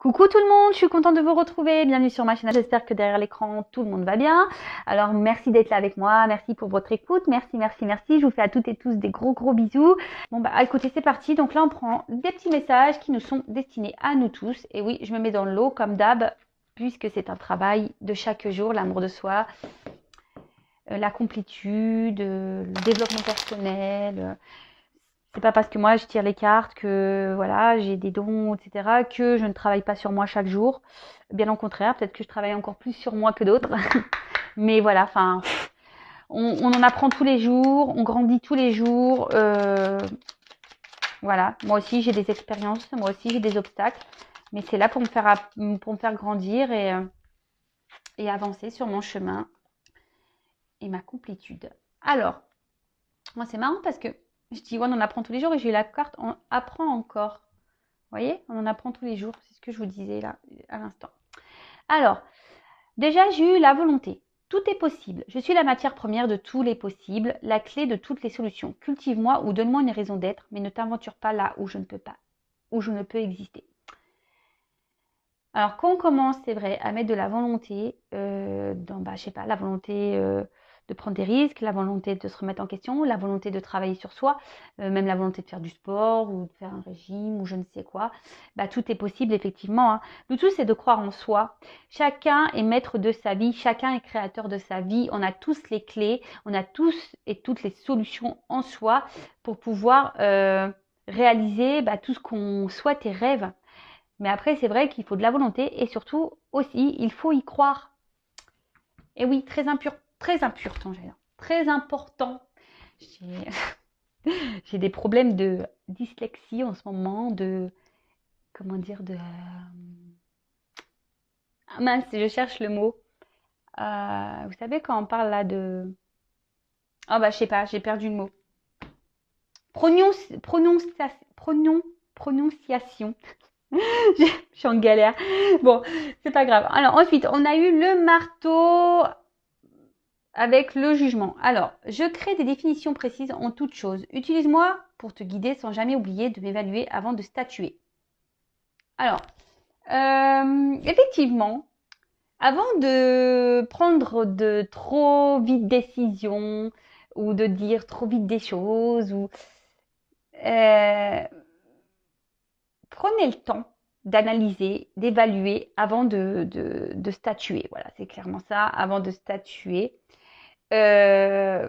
Coucou tout le monde, je suis contente de vous retrouver. Bienvenue sur ma chaîne. J'espère que derrière l'écran, tout le monde va bien. Alors, merci d'être là avec moi. Merci pour votre écoute. Merci, merci, merci. Je vous fais à toutes et tous des gros, gros bisous. Bon, bah, écoutez, c'est parti. Donc là, on prend des petits messages qui nous sont destinés à nous tous. Et oui, je me mets dans le lot comme d'hab, puisque c'est un travail de chaque jour, l'amour de soi, la complétude, le développement personnel. C'est pas parce que moi je tire les cartes que voilà j'ai des dons, etc., que je ne travaille pas sur moi chaque jour. Bien au contraire, peut-être que je travaille encore plus sur moi que d'autres. Mais voilà, enfin, on en apprend tous les jours, on grandit tous les jours. Voilà, moi aussi j'ai des expériences, moi aussi j'ai des obstacles, mais c'est là pour me faire grandir et avancer sur mon chemin et ma complétude. Alors, moi c'est marrant parce que je dis ouais, on en apprend tous les jours et j'ai la carte on apprend encore. Vous voyez, on en apprend tous les jours. C'est ce que je vous disais là à l'instant. Alors, déjà, j'ai eu la volonté. Tout est possible. Je suis la matière première de tous les possibles, la clé de toutes les solutions. Cultive-moi ou donne-moi une raison d'être, mais ne t'aventure pas là où je ne peux pas, où je ne peux exister. Alors, quand on commence, c'est vrai, à mettre de la volonté je sais pas, la volonté de prendre des risques, la volonté de se remettre en question, la volonté de travailler sur soi, même la volonté de faire du sport ou de faire un régime ou je ne sais quoi, bah, tout est possible effectivement, hein. Le tout, c'est de croire en soi. Chacun est maître de sa vie, chacun est créateur de sa vie. On a tous les clés, on a tous et toutes les solutions en soi pour pouvoir réaliser tout ce qu'on souhaite et rêve. Mais après, c'est vrai qu'il faut de la volonté et surtout aussi, il faut y croire. Et oui, très important, très important. J'ai des problèmes de dyslexie en ce moment, comment dire, ah mince, je cherche le mot. Vous savez quand on parle là de... Ah bah je sais pas, j'ai perdu le mot. Prononciation. Je suis en galère. Bon, c'est pas grave. Alors ensuite, on a eu le marteau avec le jugement. Alors, je crée des définitions précises en toute chose. Utilise-moi pour te guider sans jamais oublier de m'évaluer avant de statuer. Alors, effectivement, avant de prendre de trop vite décisions ou de dire trop vite des choses, prenez le temps d'analyser, d'évaluer avant de statuer. Voilà, c'est clairement ça, avant de statuer. Mais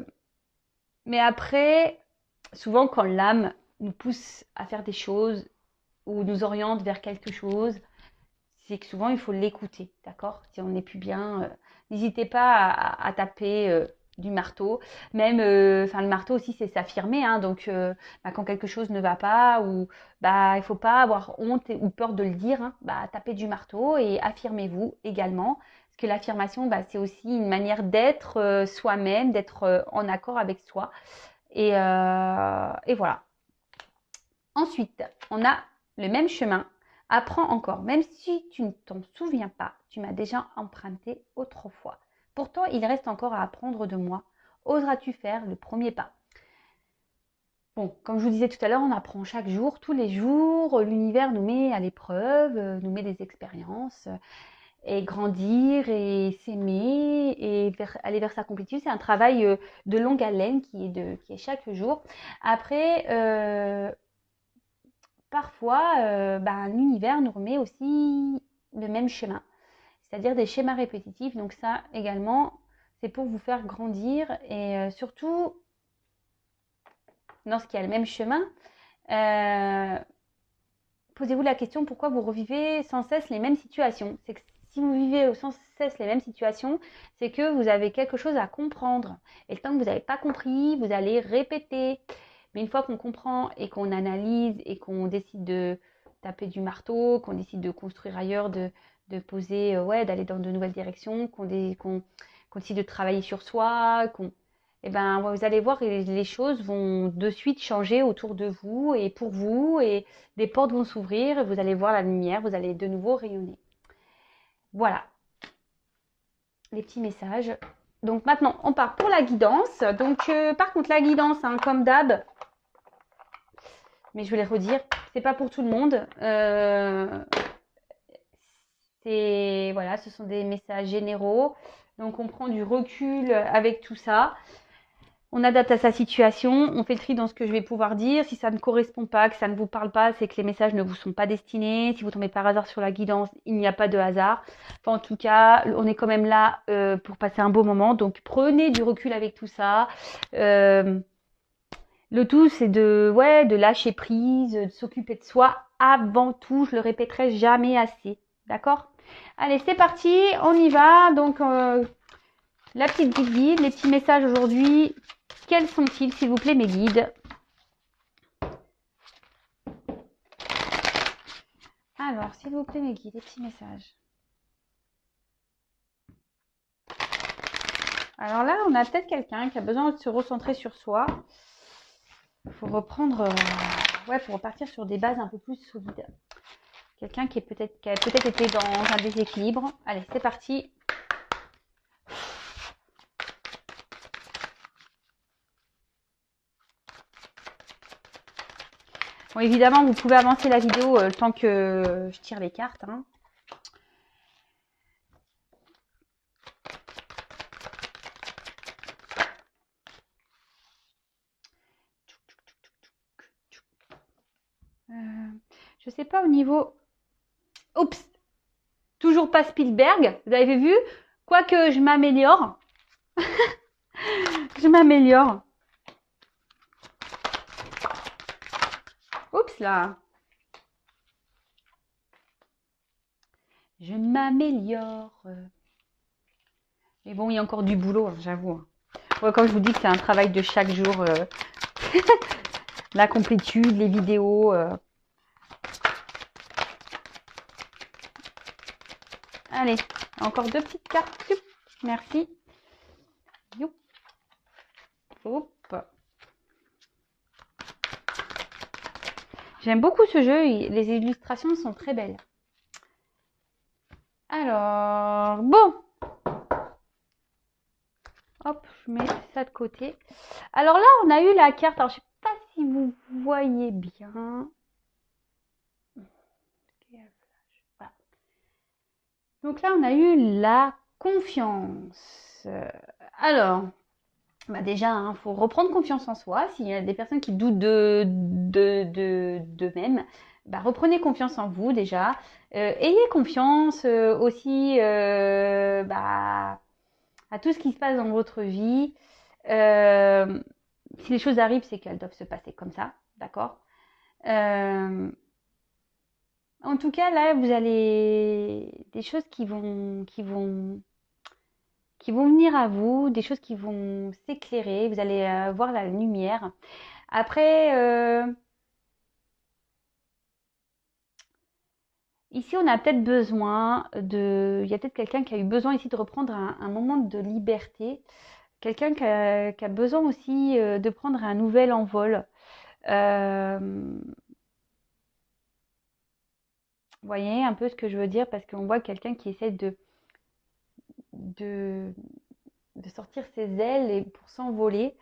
après, souvent quand l'âme nous pousse à faire des choses ou nous oriente vers quelque chose, c'est que souvent il faut l'écouter, d'accord? Si on n'est plus bien, n'hésitez pas à taper du marteau. Même, le marteau aussi, c'est s'affirmer, hein, donc quand quelque chose ne va pas ou il faut pas avoir honte ou peur de le dire, hein, tapez du marteau et affirmez-vous également. Parce que l'affirmation, c'est aussi une manière d'être soi-même, d'être en accord avec soi. Et voilà. Ensuite, on a le même chemin. Apprends encore, même si tu ne t'en souviens pas, tu m'as déjà emprunté autrefois. Pourtant, il reste encore à apprendre de moi. Oseras-tu faire le premier pas? Bon, comme je vous disais tout à l'heure, on apprend chaque jour, tous les jours. L'univers nous met à l'épreuve, nous met des expériences. Et grandir et s'aimer et aller vers sa complétude, c'est un travail de longue haleine qui est chaque jour. Après, parfois, l'univers nous remet aussi le même chemin, c'est-à-dire des schémas répétitifs. Donc ça également, c'est pour vous faire grandir et surtout, lorsqu'il y a le même chemin, posez-vous la question pourquoi vous revivez sans cesse les mêmes situations. C'est que si vous vivez sans cesse les mêmes situations, c'est que vous avez quelque chose à comprendre. Et le temps que vous n'avez pas compris, vous allez répéter. Mais une fois qu'on comprend et qu'on analyse et qu'on décide de taper du marteau, qu'on décide de construire ailleurs, de poser, d'aller dans de nouvelles directions, qu'on décide de travailler sur soi, vous allez voir, les choses vont de suite changer autour de vous et pour vous, et des portes vont s'ouvrir, et vous allez voir la lumière, vous allez de nouveau rayonner. Voilà, les petits messages. Donc maintenant, on part pour la guidance. Donc par contre, la guidance, comme d'hab, mais je vais les redire, c'est pas pour tout le monde. C'est, voilà, ce sont des messages généraux. Donc, on prend du recul avec tout ça. On adapte à sa situation, on fait le tri dans ce que je vais pouvoir dire. Si ça ne correspond pas, que ça ne vous parle pas, c'est que les messages ne vous sont pas destinés. Si vous tombez par hasard sur la guidance, il n'y a pas de hasard. Enfin, en tout cas, on est quand même là pour passer un beau moment. Donc, prenez du recul avec tout ça. Le tout, c'est de lâcher prise, de s'occuper de soi avant tout. Je le répéterai jamais assez. D'accord? Allez, c'est parti, on y va. Donc, la petite guide, les petits messages aujourd'hui. Quels sont-ils, s'il vous plaît, mes guides? Alors, s'il vous plaît, mes guides, les petits messages. Alors là, on a peut-être quelqu'un qui a besoin de se recentrer sur soi. Il faut reprendre, pour repartir sur des bases un peu plus solides. Quelqu'un qui a peut-être été dans un déséquilibre. Allez, c'est parti. Bon, évidemment, vous pouvez avancer la vidéo tant que je tire les cartes. Hein. Je sais pas au niveau... Oups! Toujours pas Spielberg. Vous avez vu? Quoique je m'améliore. Je m'améliore. Oups là. Je m'améliore. Mais bon, il y a encore du boulot, hein, j'avoue. Ouais, comme je vous dis que c'est un travail de chaque jour. La complétude, les vidéos. Allez, encore deux petites cartes. Merci. Youp. Hop. J'aime beaucoup ce jeu. Les illustrations sont très belles. Alors, bon. Hop, je mets ça de côté. Alors là, on a eu la carte. Alors, je ne sais pas si vous voyez bien. Voilà. Donc là, on a eu la confiance. Alors, déjà, il faut reprendre confiance en soi. S'il y a des personnes qui doutent d'eux-mêmes, reprenez confiance en vous déjà. Ayez confiance aussi à tout ce qui se passe dans votre vie. Si les choses arrivent, c'est qu'elles doivent se passer comme ça, d'accord? En tout cas, là, vous allez des choses qui vont venir à vous, des choses qui vont s'éclairer. Vous allez voir la lumière. Après, ici, on a peut-être besoin il y a peut-être quelqu'un qui a eu besoin ici de reprendre un moment de liberté. Quelqu'un qui a besoin aussi de prendre un nouvel envol. Vous voyez un peu ce que je veux dire parce qu'on voit quelqu'un qui essaie de, de sortir ses ailes et pour s'envoler.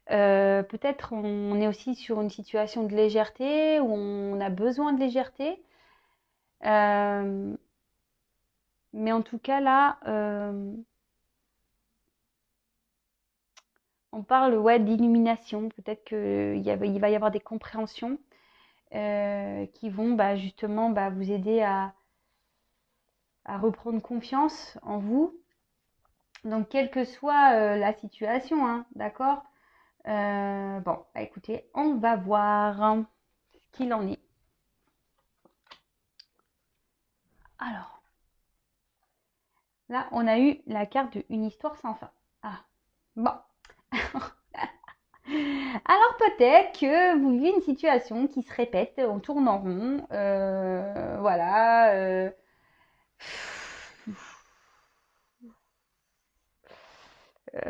Peut-être on est aussi sur une situation de légèreté où on a besoin de légèreté. Mais en tout cas là, on parle d'illumination. Peut-être qu'il va y avoir des compréhensions qui vont justement vous aider à reprendre confiance en vous. Donc, quelle que soit la situation, hein, d'accord? Bon, écoutez, on va voir ce qu'il en est. Alors, là, on a eu la carte de une histoire sans fin. Ah, bon. Alors peut-être que vous vivez une situation qui se répète, on tourne en rond, voilà.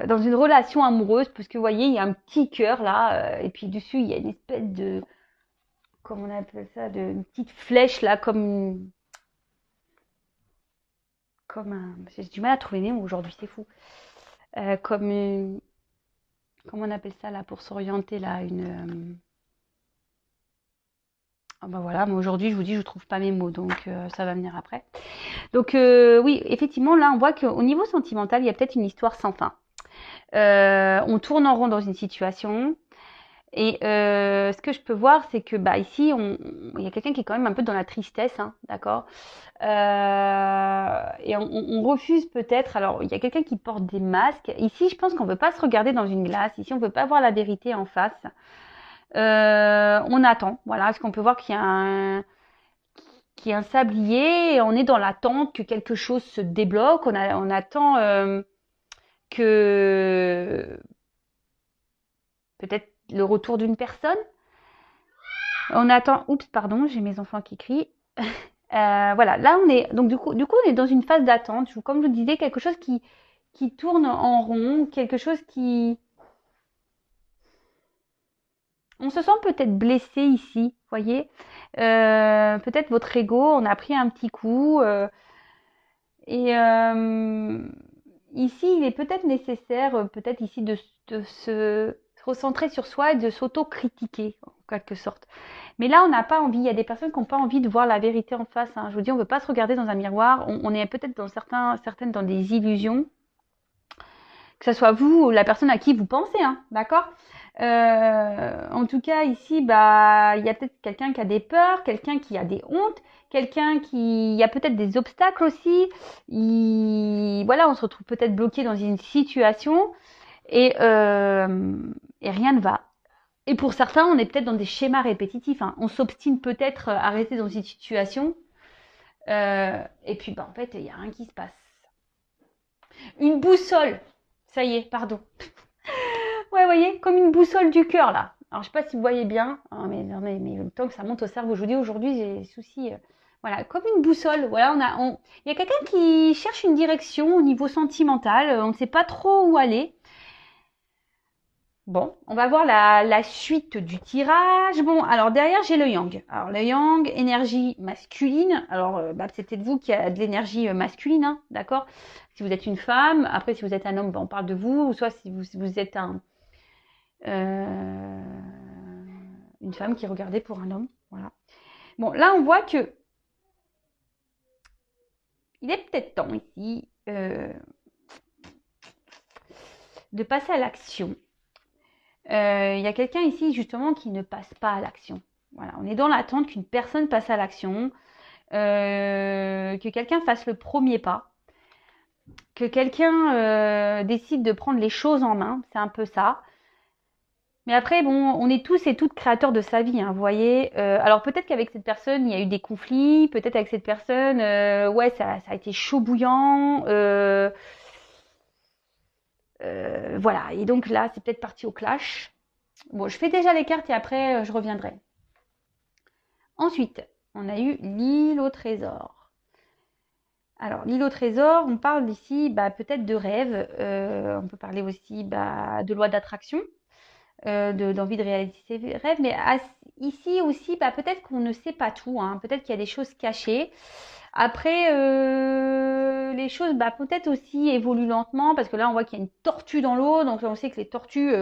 Dans une relation amoureuse, parce que vous voyez, il y a un petit cœur là, et puis dessus, il y a une espèce de, comment on appelle ça, une petite flèche là, comme un, j'ai du mal à trouver mes mots aujourd'hui, c'est fou. Comme une, comment on appelle ça là pour s'orienter là, Ah bah voilà, moi aujourd'hui, je vous dis, je trouve pas mes mots, donc ça va venir après. Donc oui, effectivement, là, on voit qu'au niveau sentimental, il y a peut-être une histoire sans fin. On tourne en rond dans une situation. Et ce que je peux voir, c'est que bah ici, il y a quelqu'un qui est quand même un peu dans la tristesse, hein, d'accord. Et on refuse peut-être. Alors, il y a quelqu'un qui porte des masques. Ici, je pense qu'on ne veut pas se regarder dans une glace. Ici, on ne veut pas voir la vérité en face. On attend. Voilà, parce qu'on peut voir qu'il y a un sablier. Et on est dans l'attente que quelque chose se débloque. On attend que peut-être le retour d'une personne. On attend. Oups, pardon, j'ai mes enfants qui crient. Voilà, là on est donc du coup on est dans une phase d'attente. Comme je vous disais, quelque chose qui tourne en rond, quelque chose qui. On se sent peut-être blessé ici, voyez. Peut-être votre ego, on a pris un petit coup. Et ici, il est peut-être nécessaire, peut-être ici, de se recentrer sur soi et de s'auto-critiquer, en quelque sorte. Mais là, on n'a pas envie. Il y a des personnes qui n'ont pas envie de voir la vérité en face, hein. Je vous dis, on ne veut pas se regarder dans un miroir. On est peut-être dans certaines dans des illusions, que ce soit vous ou la personne à qui vous pensez, hein, d'accord. En tout cas, ici, bah, il y a peut-être quelqu'un qui a des peurs, quelqu'un qui a des hontes, quelqu'un qui, il y a peut-être des obstacles aussi. Voilà, on se retrouve peut-être bloqué dans une situation et, et rien ne va. Et pour certains, on est peut-être dans des schémas répétitifs, hein. On s'obstine peut-être à rester dans une situation. Et puis, bah, en fait, il n'y a rien qui se passe. Une boussole. Ça y est, pardon. Ouais, vous voyez, comme une boussole du cœur, là. Alors, je sais pas si vous voyez bien. Ah, mais le temps que ça monte au cerveau, je vous dis, aujourd'hui, j'ai des soucis. Voilà, comme une boussole. Voilà, il y a quelqu'un qui cherche une direction au niveau sentimental. On ne sait pas trop où aller. Bon, on va voir la suite du tirage. Bon, alors derrière, j'ai le yang. Alors, le yang, énergie masculine. Alors, bah, c'est peut-être vous qui a de l'énergie masculine, hein, d'accord. Si vous êtes une femme, après, si vous êtes un homme, bah, on parle de vous. Ou soit si vous êtes euh, une femme qui est regardée pour un homme. Voilà. Bon, là, on voit que il est peut-être temps ici de passer à l'action. Il y a quelqu'un ici justement qui ne passe pas à l'action. Voilà, on est dans l'attente qu'une personne passe à l'action, que quelqu'un fasse le premier pas, que quelqu'un décide de prendre les choses en main. C'est un peu ça. Mais après, bon, on est tous et toutes créateurs de sa vie, hein, vous voyez. Alors peut-être qu'avec cette personne, il y a eu des conflits. Peut-être avec cette personne, ouais, ça a été chaud bouillant. Voilà. Et donc là, c'est peut-être parti au clash. Bon, je fais déjà les cartes et après, je reviendrai. Ensuite, on a eu l'île au trésor. Alors, l'île au trésor, on parle ici bah, peut-être de rêve. On peut parler aussi bah, de loi d'attraction. D'envie de réaliser ses rêves. Mais ici aussi, bah, peut-être qu'on ne sait pas tout, hein. Peut-être qu'il y a des choses cachées. Après, les choses, bah, peut-être aussi évoluent lentement, parce que là, on voit qu'il y a une tortue dans l'eau. Donc, on sait que les tortues,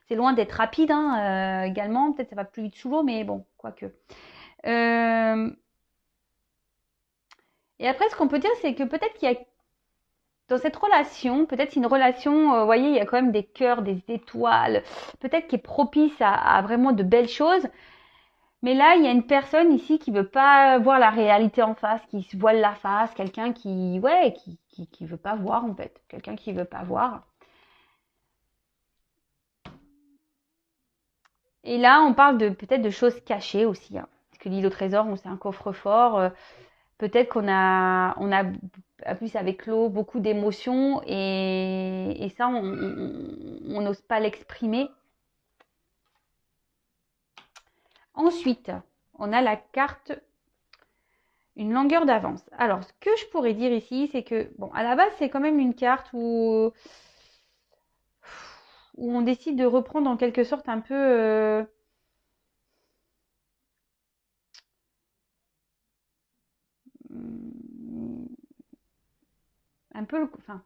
c'est loin d'être rapide, hein, également. Peut-être ça va plus vite sous l'eau, mais bon, quoique. Et après, ce qu'on peut dire, c'est que peut-être qu'il y a dans cette relation, peut-être c'est une relation, vous voyez, il y a quand même des cœurs, des étoiles, peut-être qui est propice à vraiment de belles choses. Mais là, il y a une personne ici qui veut pas voir la réalité en face, qui se voile la face, quelqu'un qui, ouais, qui veut pas voir en fait, quelqu'un qui veut pas voir. Et là, on parle de peut-être de choses cachées aussi, hein. Parce que l'île au trésor, c'est un coffre-fort. Peut-être qu'on a plus avec l'eau beaucoup d'émotions et ça, on n'ose pas l'exprimer. Ensuite, on a la carte une longueur d'avance. Alors, ce que je pourrais dire ici, c'est que, bon, à la base, c'est quand même une carte où on décide de reprendre en quelque sorte un peu un peu, enfin,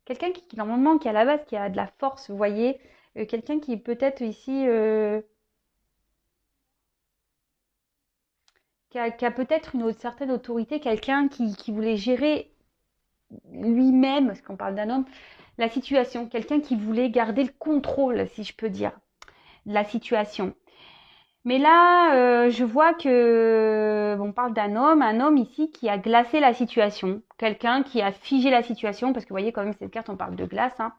quelqu'un qui normalement qui à la base qui a de la force, vous voyez, quelqu'un qui peut-être ici qui a peut-être une certaine autorité, quelqu'un qui voulait gérer lui-même, parce qu'on parle d'un homme, la situation, quelqu'un qui voulait garder le contrôle, si je peux dire, de la situation. Mais là, je vois que on parle d'un homme, un homme ici qui a glacé la situation, quelqu'un qui a figé la situation, parce que vous voyez quand même cette carte, on parle de glace. Hein.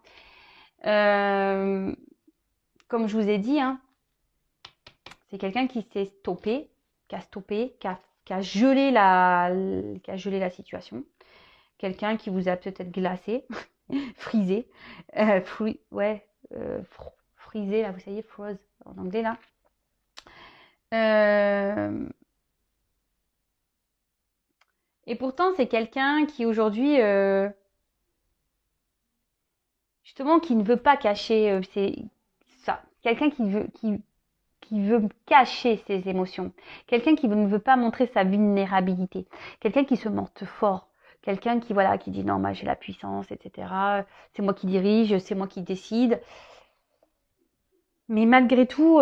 Comme je vous ai dit, hein, c'est quelqu'un qui s'est stoppé, qui a gelé la situation. Quelqu'un qui vous a peut-être glacé, frisé, frisé, là, vous savez, froze en anglais, là. Et pourtant, c'est quelqu'un qui aujourd'hui, justement, qui ne veut pas cacher c'est ça. Quelqu'un qui veut cacher ses émotions. Quelqu'un qui ne veut pas montrer sa vulnérabilité. Quelqu'un qui se montre fort. Quelqu'un qui, voilà, qui dit non, moi j'ai la puissance, etc. C'est moi qui dirige, c'est moi qui décide. Mais malgré tout,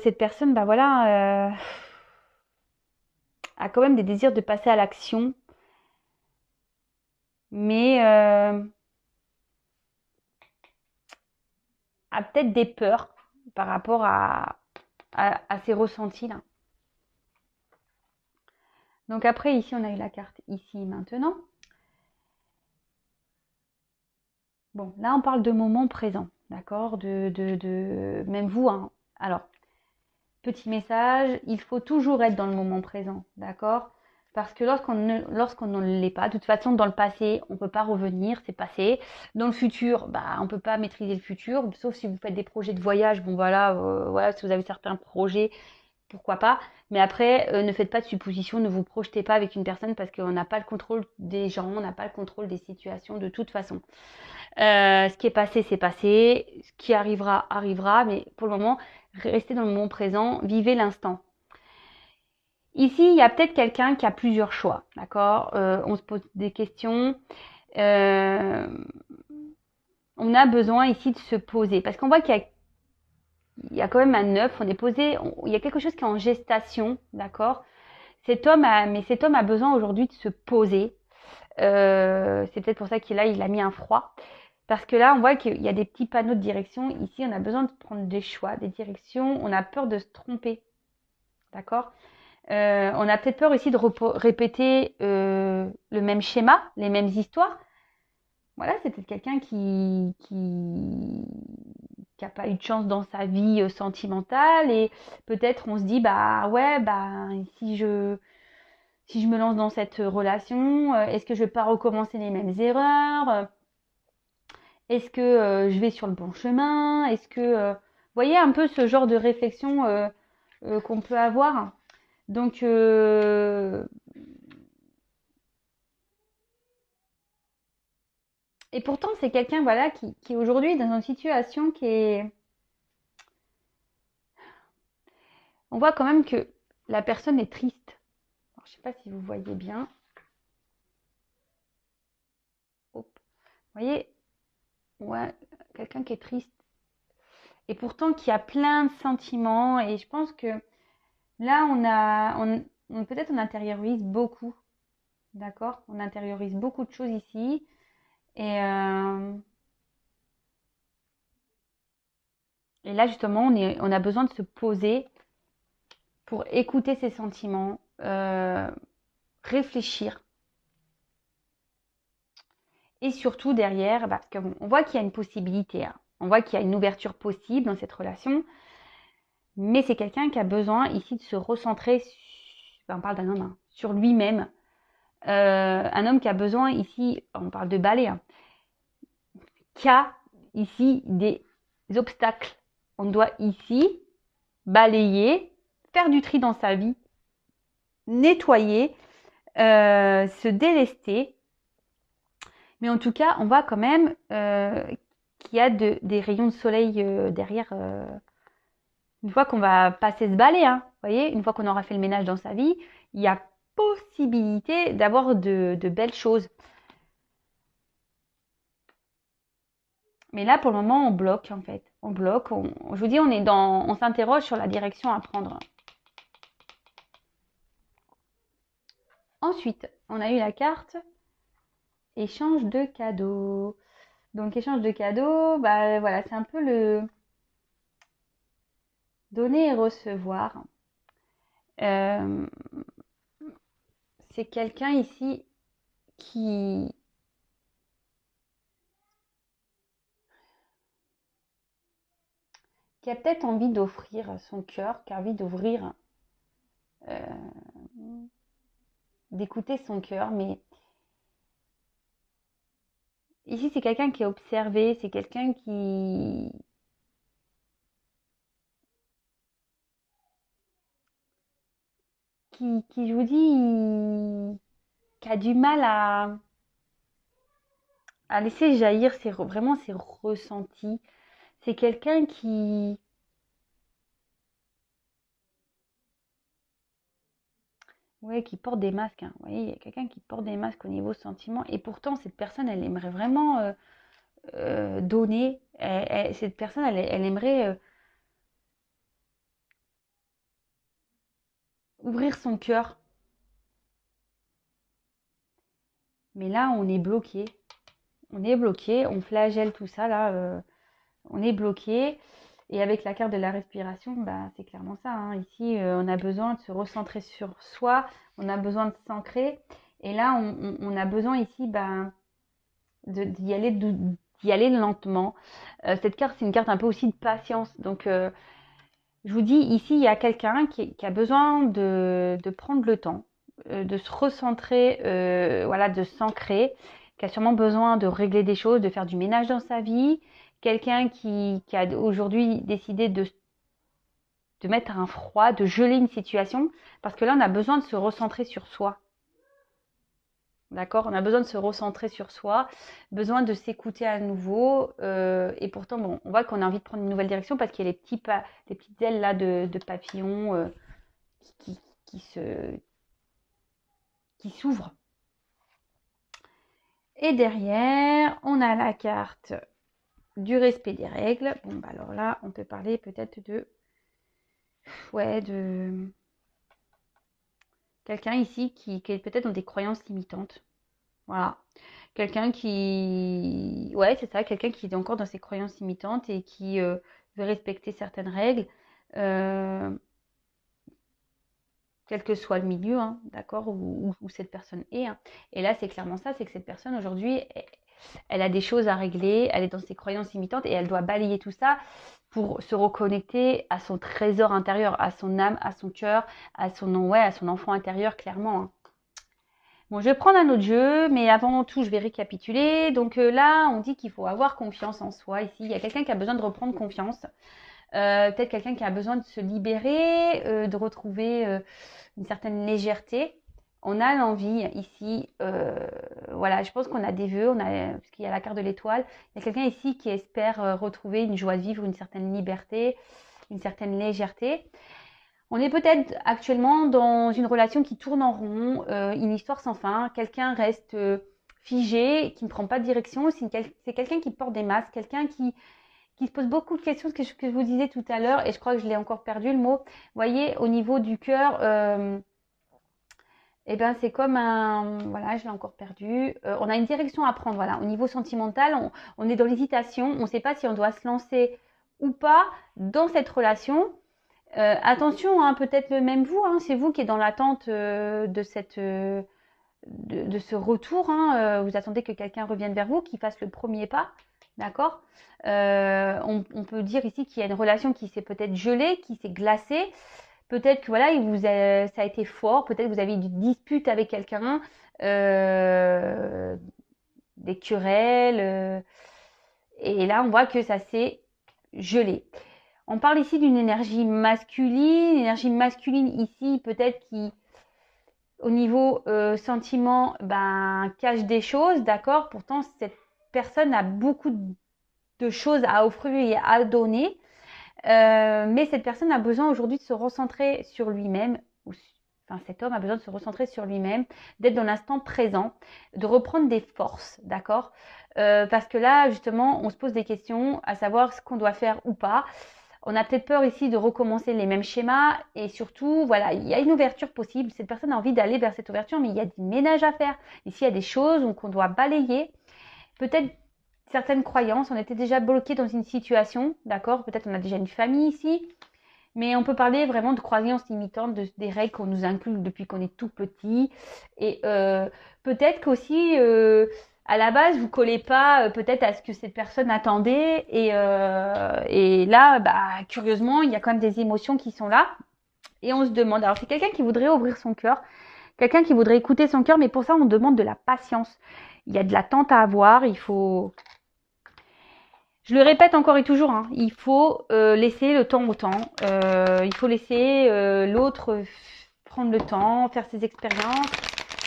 cette personne, bah voilà, a quand même des désirs de passer à l'action. Mais a peut-être des peurs par rapport à ces ressentis-là. Donc après, ici, on a eu la carte ici, maintenant. Bon, là, on parle de moment présent, d'accord même vous, hein. Alors, petit message, il faut toujours être dans le moment présent, d'accord? Parce que lorsqu'on ne l'est pas, de toute façon, dans le passé, on ne peut pas revenir, c'est passé. Dans le futur, bah, on ne peut pas maîtriser le futur, sauf si vous faites des projets de voyage. Bon, voilà, si vous avez certains projets, pourquoi pas. Mais après, ne faites pas de suppositions, ne vous projetez pas avec une personne parce qu'on n'a pas le contrôle des gens, on n'a pas le contrôle des situations de toute façon. Ce qui est passé, c'est passé. Ce qui arrivera, arrivera. Mais pour le moment, restez dans le moment présent, vivez l'instant. Ici, il y a peut-être quelqu'un qui a plusieurs choix, d'accord? On se pose des questions. On a besoin ici de se poser parce qu'on voit qu'il y a quand même un œuf. On est posé. Il y a quelque chose qui est en gestation, d'accord? Cet homme a besoin aujourd'hui de se poser. C'est peut-être pour ça qu'il a mis un froid. Parce que là, on voit qu'il y a des petits panneaux de direction. Ici, on a besoin de prendre des choix, des directions. On a peur de se tromper. D'accord? On a peut-être peur ici de répéter le même schéma, les mêmes histoires. Voilà, c'est peut-être quelqu'un qui n'a pas eu de chance dans sa vie sentimentale. Et peut-être on se dit, bah ouais, bah si je me lance dans cette relation, est-ce que je vais pas recommencer les mêmes erreurs? Est-ce que je vais sur le bon chemin? Est-ce que vous voyez un peu ce genre de réflexion qu'on peut avoir? Donc et pourtant c'est quelqu'un voilà qui aujourd'hui est dans une situation qui est on voit quand même que la personne est triste. Alors, je sais pas si vous voyez bien. Hop. Vous voyez? Ouais, quelqu'un qui est triste et pourtant qui a plein de sentiments et je pense que là peut-être on intériorise beaucoup. D'accord? On intériorise beaucoup de choses ici. Et là, justement, on a besoin de se poser pour écouter ses sentiments, réfléchir. Et surtout derrière, parce qu'on voit qu'il y a une possibilité, hein. On voit qu'il y a une ouverture possible dans cette relation. Mais c'est quelqu'un qui a besoin ici de se recentrer, on parle d'un homme, hein, sur lui-même. Un homme qui a besoin ici, on parle de balai, hein, qui a ici des obstacles. On doit ici balayer, faire du tri dans sa vie, nettoyer, se délester. Mais en tout cas, on voit quand même qu'il y a des rayons de soleil derrière. Une fois qu'on va passer ce balai, hein, vous voyez, une fois qu'on aura fait le ménage dans sa vie, il y a possibilité d'avoir de belles choses. Mais là, pour le moment, on bloque en fait. On bloque. Je vous dis, on s'interroge sur la direction à prendre. Ensuite, on a eu la carte échange de cadeaux. Donc, échange de cadeaux, bah voilà, c'est un peu le donner et recevoir. Euh, c'est quelqu'un ici qui, qui a peut-être envie d'offrir son cœur, qui a envie d'ouvrir, d'écouter son cœur. Mais ici, c'est quelqu'un qui est observé, c'est quelqu'un qui, je vous dis, qui a du mal à laisser jaillir vraiment ses ressentis. C'est quelqu'un ouais, qui porte des masques, hein. Vous voyez, il y a quelqu'un qui porte des masques au niveau sentiment. Et pourtant, cette personne, elle aimerait vraiment donner. Cette personne, elle aimerait ouvrir son cœur. Mais là, on est bloqué. On est bloqué. On flagelle tout ça, là. On est bloqué. Et avec la carte de la respiration, bah, c'est clairement ça, hein. Ici, on a besoin de se recentrer sur soi. On a besoin de s'ancrer. Et là, on a besoin ici, bah, d'y aller, d'y aller lentement. Cette carte, c'est une carte un peu aussi de patience. Donc, je vous dis, ici, il y a quelqu'un qui a besoin de prendre le temps, de se recentrer, voilà, de s'ancrer, qui a sûrement besoin de régler des choses, de faire du ménage dans sa vie. Quelqu'un qui a aujourd'hui décidé de mettre un froid, de geler une situation, parce que là, on a besoin de se recentrer sur soi. D'accord? On a besoin de se recentrer sur soi, besoin de s'écouter à nouveau. Et pourtant, bon, on voit qu'on a envie de prendre une nouvelle direction parce qu'il y a les petites ailes là de papillon qui, qui, qui s'ouvrent. Et derrière, on a la carte du respect des règles. Bon, bah alors là, on peut parler peut-être de quelqu'un ici qui est peut-être dans des croyances limitantes. Voilà. Quelqu'un ouais, c'est ça, quelqu'un qui est encore dans ses croyances limitantes et qui veut respecter certaines règles, euh, quel que soit le milieu, hein, d'accord, où cette personne est, hein. Et là, c'est clairement ça, c'est que cette personne aujourd'hui, elle a des choses à régler, elle est dans ses croyances limitantes et elle doit balayer tout ça pour se reconnecter à son trésor intérieur, à son âme, à son cœur, à son enfant intérieur, clairement, hein. Bon, je vais prendre un autre jeu, mais avant tout, je vais récapituler. Donc là, on dit qu'il faut avoir confiance en soi. Ici, il y a quelqu'un qui a besoin de reprendre confiance. Peut-être quelqu'un qui a besoin de se libérer, de retrouver une certaine légèreté. On a l'envie ici, voilà, je pense qu'on a des vœux, parce qu'il y a la carte de l'étoile. Il y a quelqu'un ici qui espère retrouver une joie de vivre, une certaine liberté, une certaine légèreté. On est peut-être actuellement dans une relation qui tourne en rond, une histoire sans fin. Quelqu'un reste figé, qui ne prend pas de direction. C'est quelqu'un qui porte des masques, quelqu'un qui se pose beaucoup de questions, ce que je vous disais tout à l'heure, et je crois que je l'ai encore perdu le mot. Vous voyez, au niveau du cœur, eh ben, c'est comme un... Voilà, je l'ai encore perdu. On a une direction à prendre, voilà. Au niveau sentimental, on est dans l'hésitation. On ne sait pas si on doit se lancer ou pas dans cette relation. Attention, hein, peut-être même vous, hein, c'est vous qui êtes dans l'attente de ce retour, hein, vous attendez que quelqu'un revienne vers vous, qu'il fasse le premier pas, d'accord. On peut dire ici qu'il y a une relation qui s'est peut-être gelée, qui s'est glacée. Peut-être que voilà, ça a été fort. Peut-être que vous avez eu une dispute avec quelqu'un, des querelles. Et là, on voit que ça s'est gelé. On parle ici d'une énergie masculine. Énergie masculine ici, peut-être qui, au niveau sentiment, ben, cache des choses, d'accord. Pourtant, cette personne a beaucoup de choses à offrir et à donner. Mais cette personne a besoin aujourd'hui de se recentrer sur lui-même. Enfin, cet homme a besoin de se recentrer sur lui-même, d'être dans l'instant présent, de reprendre des forces, d'accord. Parce que là, justement, on se pose des questions, à savoir ce qu'on doit faire ou pas. On a peut-être peur ici de recommencer les mêmes schémas et surtout, voilà, il y a une ouverture possible. Cette personne a envie d'aller vers cette ouverture, mais il y a du ménage à faire. Ici, il y a des choses qu'on doit balayer. Peut-être certaines croyances, on était déjà bloqué dans une situation, d'accord? Peut-être on a déjà une famille ici, mais on peut parler vraiment de croyances limitantes, des règles qu'on nous inculque depuis qu'on est tout petit. Et peut-être qu'aussi, à la base, vous collez pas peut-être à ce que cette personne attendait. Et là, bah, curieusement, il y a quand même des émotions qui sont là. Et on se demande, alors c'est quelqu'un qui voudrait ouvrir son cœur, quelqu'un qui voudrait écouter son cœur, mais pour ça, on demande de la patience. Il y a de l'attente à avoir, il faut... Je le répète encore et toujours, hein, il faut laisser le temps au temps. Il faut laisser l'autre prendre le temps, faire ses expériences.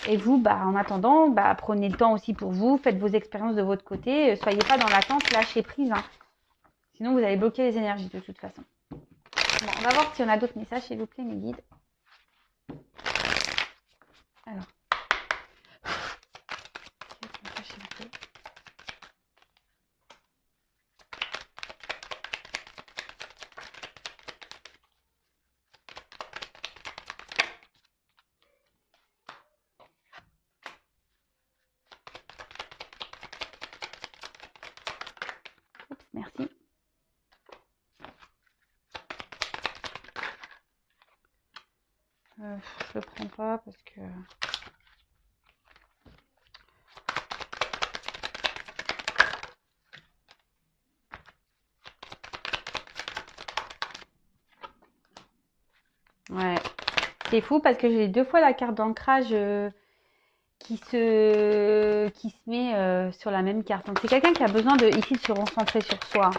Et vous, bah, en attendant, bah, prenez le temps aussi pour vous, faites vos expériences de votre côté. Soyez pas dans l'attente, lâchez prise. Hein. Sinon, vous allez bloquer les énergies de toute façon. Bon, on va voir s'il y en a d'autres messages, s'il vous plaît, mes guides. Alors. S'il vous plaît. Oups, merci. Je le prends pas parce que... Ouais, c'est fou parce que j'ai 2 fois la carte d'ancrage qui se met sur la même carte. Donc c'est quelqu'un qui a besoin de ici de se recentrer sur soi.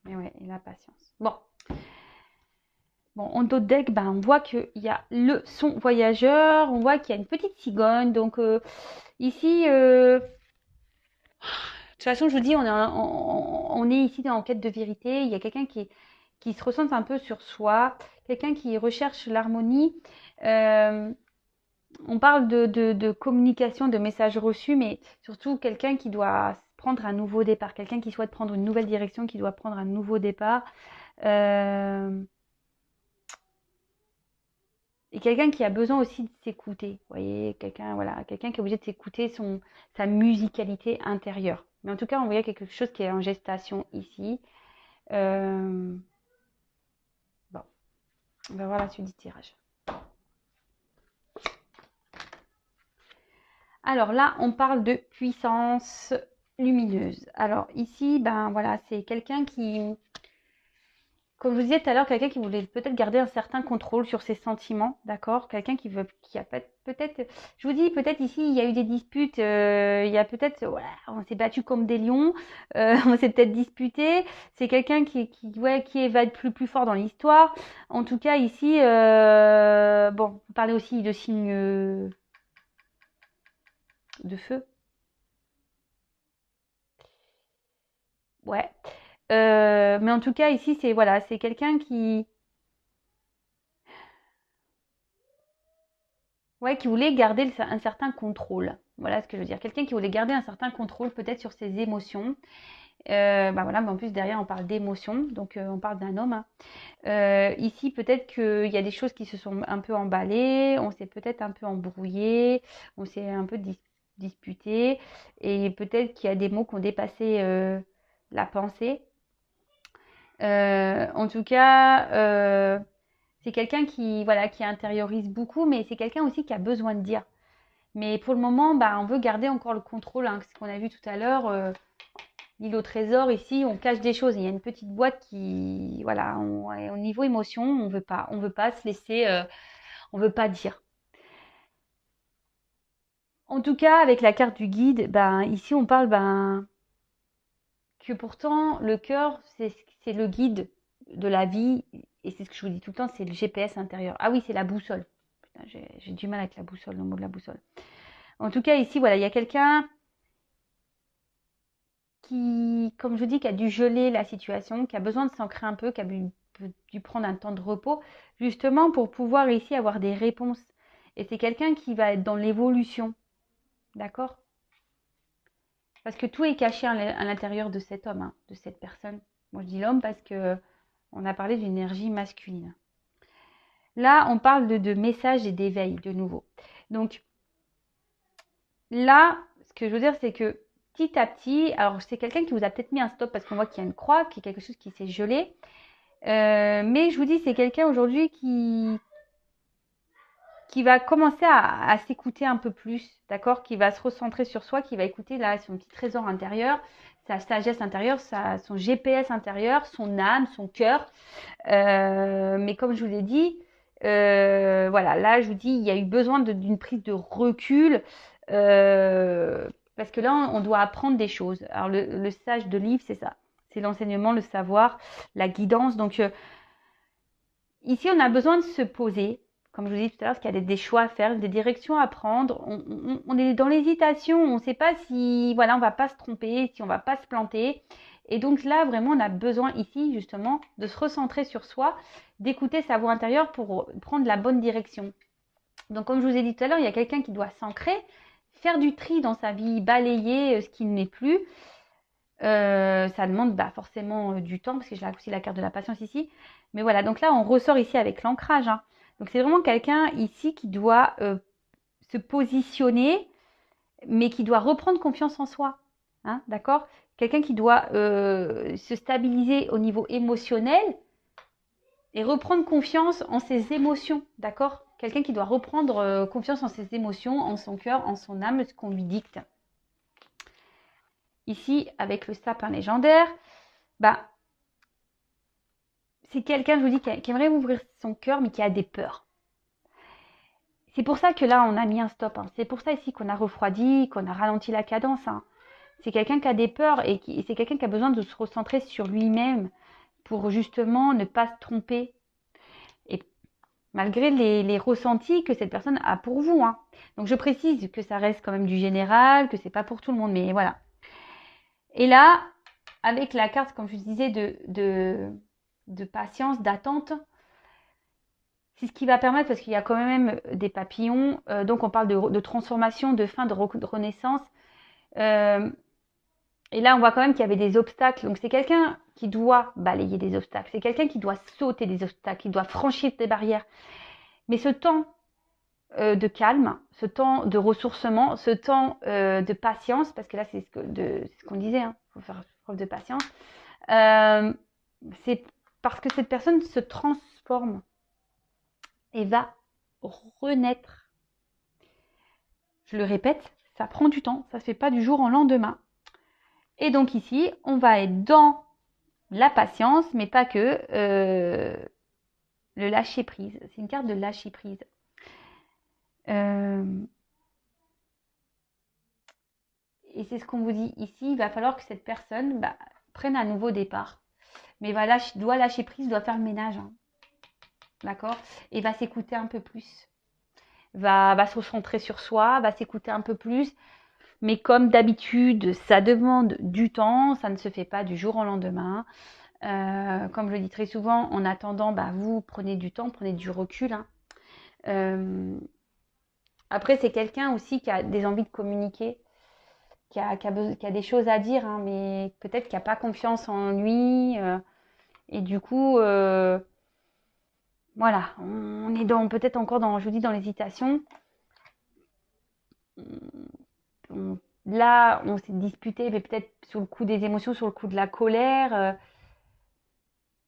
Mais ouais, et la patience. Bon. Bon, en d'autres decks, ben, on voit qu'il y a le son voyageur, on voit qu'il y a une petite cigogne. Donc ici, de toute façon, je vous dis, on est ici en quête de vérité. Il y a quelqu'un qui se ressent un peu sur soi, quelqu'un qui recherche l'harmonie. On parle de communication, de messages reçus, mais surtout quelqu'un qui doit prendre un nouveau départ, quelqu'un qui souhaite prendre une nouvelle direction, qui doit prendre un nouveau départ. Et quelqu'un qui a besoin aussi de s'écouter. Vous voyez, quelqu'un voilà, quelqu'un qui est obligé de s'écouter sa musicalité intérieure. Mais en tout cas, on voit quelque chose qui est en gestation ici. Bon, on va voir la suite du tirage. Alors là, on parle de puissance lumineuse. Alors ici, ben voilà, c'est quelqu'un qui, comme je vous disais tout à l'heure, quelqu'un qui voulait peut-être garder un certain contrôle sur ses sentiments, d'accord? Quelqu'un qui a peut-être, je vous dis, peut-être ici, il y a eu des disputes, il y a peut-être, voilà, on s'est battu comme des lions, on s'est peut-être disputé. C'est quelqu'un va être plus fort dans l'histoire. En tout cas, ici, bon, on parlait aussi de signes de feu. Ouais. Mais en tout cas, ici, c'est voilà, c'est quelqu'un qui voulait garder un certain contrôle. Voilà ce que je veux dire. Quelqu'un qui voulait garder un certain contrôle peut-être sur ses émotions. Bah voilà, mais en plus derrière on parle d'émotions, donc on parle d'un homme. Hein. Ici peut-être qu'il y a des choses qui se sont un peu emballées, on s'est peut-être un peu embrouillé, on s'est un peu disputé, et peut-être qu'il y a des mots qui ont dépassé la pensée. En tout cas, c'est quelqu'un qui intériorise beaucoup, mais c'est quelqu'un aussi qui a besoin de dire. Mais pour le moment, bah, on veut garder encore le contrôle. Hein, ce qu'on a vu tout à l'heure, l'île au trésor, ici, on cache des choses. Il y a une petite boîte qui, voilà, au niveau émotion, on veut pas se laisser, on veut pas dire. En tout cas, avec la carte du guide, ben, ici, on parle que pourtant, le cœur, c'est le guide de la vie. Et c'est ce que je vous dis tout le temps, c'est le GPS intérieur. Ah oui, c'est la boussole. Putain, j'ai du mal avec la boussole, le mot de la boussole. En tout cas, ici, voilà, il y a quelqu'un qui, comme je vous dis, qui a dû geler la situation, qui a besoin de s'ancrer un peu, qui a dû prendre un temps de repos, justement pour pouvoir ici avoir des réponses. Et c'est quelqu'un qui va être dans l'évolution. D'accord? Parce que tout est caché à l'intérieur de cet homme, hein, de cette personne. Moi, je dis l'homme parce que on a parlé d'une énergie masculine. Là, on parle de message et d'éveil, de nouveau. Donc, là, ce que je veux dire, c'est que petit à petit, alors c'est quelqu'un qui vous a peut-être mis un stop parce qu'on voit qu'il y a une croix, qu'il y a quelque chose qui s'est gelé. Mais je vous dis, c'est quelqu'un aujourd'hui qui va commencer à s'écouter un peu plus, d'accord? Qui va se recentrer sur soi, qui va écouter là son petit trésor intérieur, sa sagesse intérieure, son GPS intérieur, son âme, son cœur. Mais comme je vous l'ai dit, voilà, là je vous dis, il y a eu besoin d'une prise de recul. Parce que là, on doit apprendre des choses. Alors, le sage de livre, c'est ça. C'est l'enseignement, le savoir, la guidance. Donc, ici, on a besoin de se poser, comme je vous dis tout à l'heure, parce qu'il y a des choix à faire, des directions à prendre. On est dans l'hésitation, on ne sait pas si, voilà, on ne va pas se tromper, si on ne va pas se planter. Et donc là, vraiment, on a besoin ici, justement, de se recentrer sur soi, d'écouter sa voix intérieure pour prendre la bonne direction. Donc, comme je vous ai dit tout à l'heure, il y a quelqu'un qui doit s'ancrer, faire du tri dans sa vie, balayer ce qui ne l'est plus. Ça demande forcément du temps, parce que j'ai aussi la carte de la patience ici. Mais voilà, donc là, on ressort ici avec l'ancrage. Hein. Donc, c'est vraiment quelqu'un ici qui doit se positionner, mais qui doit reprendre confiance en soi. Hein, d'accord? Quelqu'un qui doit se stabiliser au niveau émotionnel et reprendre confiance en ses émotions. D'accord? Quelqu'un qui doit reprendre confiance en ses émotions, en son cœur, en son âme, ce qu'on lui dicte. Ici, avec le sapin légendaire, c'est quelqu'un, je vous dis, qui aimerait ouvrir son cœur, mais qui a des peurs. C'est pour ça que là, on a mis un stop. Hein. C'est pour ça ici qu'on a refroidi, qu'on a ralenti la cadence. Hein. C'est quelqu'un qui a des peurs et c'est quelqu'un qui a besoin de se recentrer sur lui-même pour justement ne pas se tromper. Et malgré les ressentis que cette personne a pour vous. Hein. Donc, je précise que ça reste quand même du général, que c'est pas pour tout le monde, mais voilà. Et là, avec la carte, comme je vous disais, de patience, d'attente, c'est ce qui va permettre, parce qu'il y a quand même des papillons, donc on parle de transformation, de fin, de renaissance. Et là, on voit quand même qu'il y avait des obstacles. Donc, c'est quelqu'un qui doit balayer des obstacles. C'est quelqu'un qui doit sauter des obstacles, qui doit franchir des barrières. Mais ce temps de calme, ce temps de ressourcement, ce temps de patience, parce que là, c'est ce qu'on disait, hein, il faut faire preuve de patience, c'est parce que cette personne se transforme et va renaître. Je le répète, ça prend du temps, ça ne se fait pas du jour au lendemain. Et donc ici, on va être dans la patience, mais pas que, le lâcher prise. C'est une carte de lâcher prise. Et c'est ce qu'on vous dit ici, il va falloir que cette personne prenne un nouveau départ. Mais doit lâcher prise, doit faire le ménage. Hein. D'accord? Et va s'écouter un peu plus. Va se recentrer sur soi, va s'écouter un peu plus. Mais comme d'habitude, ça demande du temps, ça ne se fait pas du jour au lendemain. Comme je le dis très souvent, en attendant, vous prenez du temps, prenez du recul. Hein. Après, c'est quelqu'un aussi qui a des envies de communiquer, qui a des choses à dire, hein, mais peut-être qui n'a pas confiance en lui. Et du coup, voilà, on est peut-être encore dans, je vous dis, dans l'hésitation. Là, on s'est disputé, mais peut-être sur le coup des émotions, sur le coup de la colère.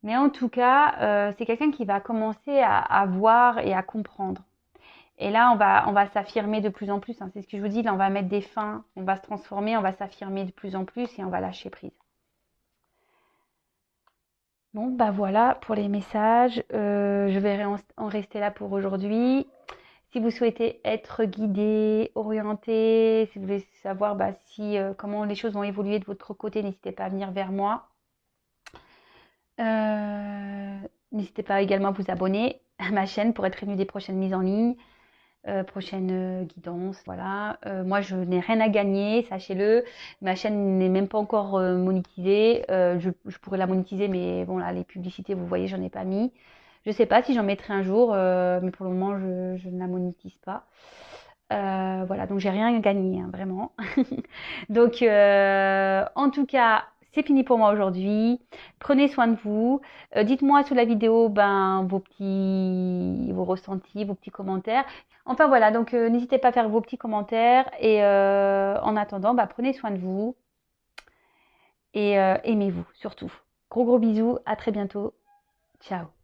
Mais en tout cas, c'est quelqu'un qui va commencer à voir et à comprendre. Et là, on va s'affirmer de plus en plus. Hein. C'est ce que je vous dis, là, on va mettre des fins, on va se transformer, on va s'affirmer de plus en plus et on va lâcher prise. Bon, voilà pour les messages. Je vais en rester là pour aujourd'hui. Si vous souhaitez être guidé, orienté, si vous voulez savoir comment les choses vont évoluer de votre côté, n'hésitez pas à venir vers moi. N'hésitez pas également à vous abonner à ma chaîne pour être prévenu des prochaines mises en ligne, prochaines guidances. Voilà. Moi, je n'ai rien à gagner, sachez-le. Ma chaîne n'est même pas encore monétisée. Je pourrais la monétiser, mais bon, là, les publicités, vous voyez, j'en ai pas mis. Je ne sais pas si j'en mettrai un jour, mais pour le moment, je ne la monétise pas. Voilà, donc j'ai rien gagné, hein, vraiment. Donc, en tout cas, c'est fini pour moi aujourd'hui. Prenez soin de vous. Dites-moi sous la vidéo vos ressentis, vos petits commentaires. Enfin voilà, donc n'hésitez pas à faire vos petits commentaires. Et en attendant, prenez soin de vous et aimez-vous surtout. Gros bisous, à très bientôt. Ciao.